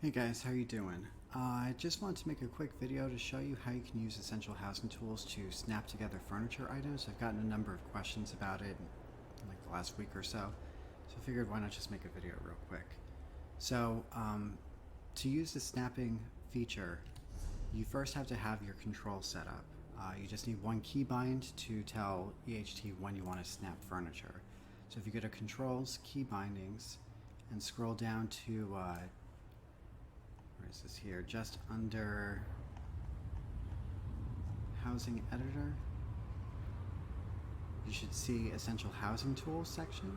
Hey guys, how you doing? I just wanted to make a quick video to show you how you can use Essential Housing Tools to snap together furniture items. I've gotten a number of questions about it in like the last week or so, so I figured why not just make a video real quick. So to use the snapping feature, you first have to have your control set up. You just need one keybind to tell EHT when you want to snap furniture. So if you go to Controls, Key Bindings, and scroll down to where is this here? Just under Housing Editor, you should see Essential Housing Tools section.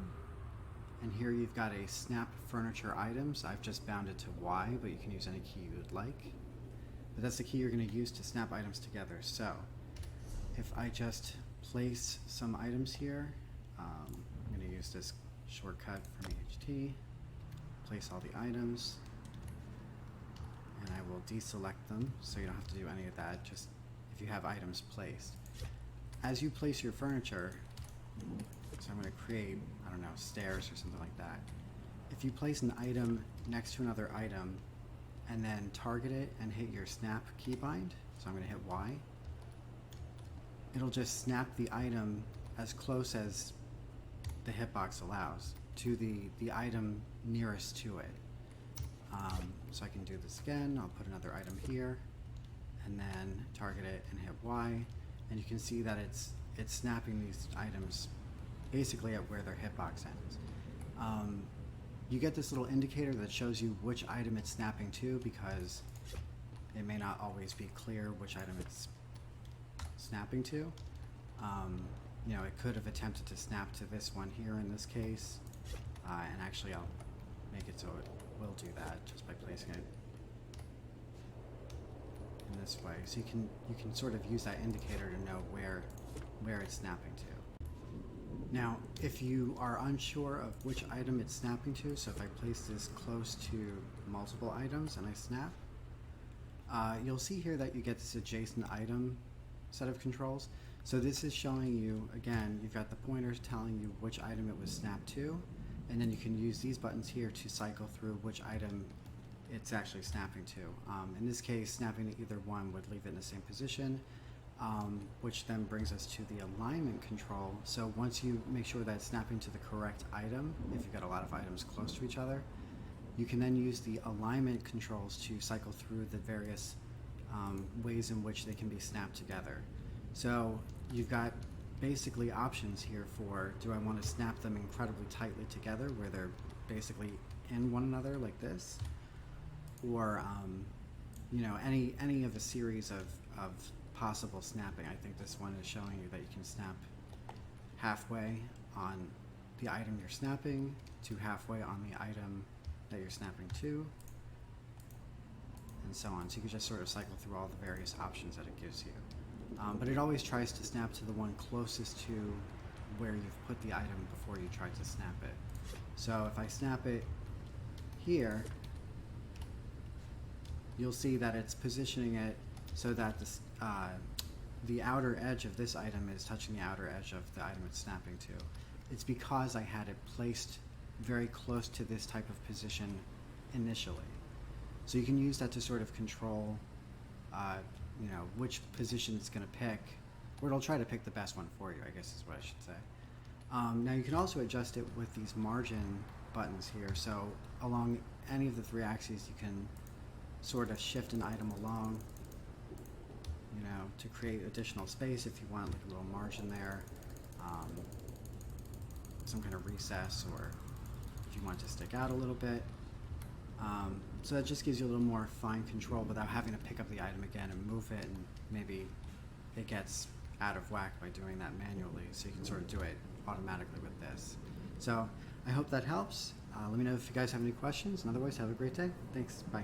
And here you've got a Snap Furniture Items. I've just bound it to Y, but you can use any key you would like. But that's the key you're going to use to snap items together. So if I just place some items here, I'm going to use this shortcut from EHT, place all the items, and I will deselect them so you don't have to do any of that, just if you have items placed. As you place your furniture, so I'm going to create, I don't know, stairs or something like that. If you place an item next to another item and then target it and hit your snap keybind, so I'm going to hit Y, it'll just snap the item as close as the hitbox allows to the item nearest to it. So I can do this again. I'll put another item here and then target it and hit Y, and you can see that it's snapping these items basically at where their hitbox ends. You get this little indicator that shows you which item it's snapping to, because it may not always be clear which item it's snapping to. You know, it could have attempted to snap to this one here in this case, and actually I'll make it so it will do that just by placing it in this way. So you can sort of use that indicator to know where it's snapping to. Now, if you are unsure of which item it's snapping to, so if I place this close to multiple items and I snap, you'll see here that you get this adjacent item set of controls. So this is showing you, again, you've got the pointers telling you which item it was snapped to, and then you can use these buttons here to cycle through which item it's actually snapping to. In this case, snapping to either one would leave it in the same position, which then brings us to the alignment control. So once you make sure that it's snapping to the correct item, if you've got a lot of items close to each other, you can then use the alignment controls to cycle through the various ways in which they can be snapped together. So you've got basically options here for, do I want to snap them incredibly tightly together where they're basically in one another like this, or you know, any of a series of possible snapping. I think this one is showing you that you can snap halfway on the item you're snapping to halfway on the item that you're snapping to, and so on. So you can just sort of cycle through all the various options that it gives you. But it always tries to snap to the one closest to where you've put the item before you try to snap it. So if I snap it here, you'll see that it's positioning it so that the outer edge of this item is touching the outer edge of the item it's snapping to. It's because I had it placed very close to this type of position initially. So you can use that to sort of control you know, which position it's going to pick, or it'll try to pick the best one for you, I guess is what I should say. Now you can also adjust it with these margin buttons here. So along any of the three axes, you can sort of shift an item along, you know, to create additional space if you want like a little margin there, some kind of recess, or if you want to stick out a little bit. So that just gives you a little more fine control without having to pick up the item again and move it, and maybe it gets out of whack by doing that manually, so you can sort of do it automatically with this. So I hope that helps. Let me know if you guys have any questions, and otherwise have a great day. Thanks, bye.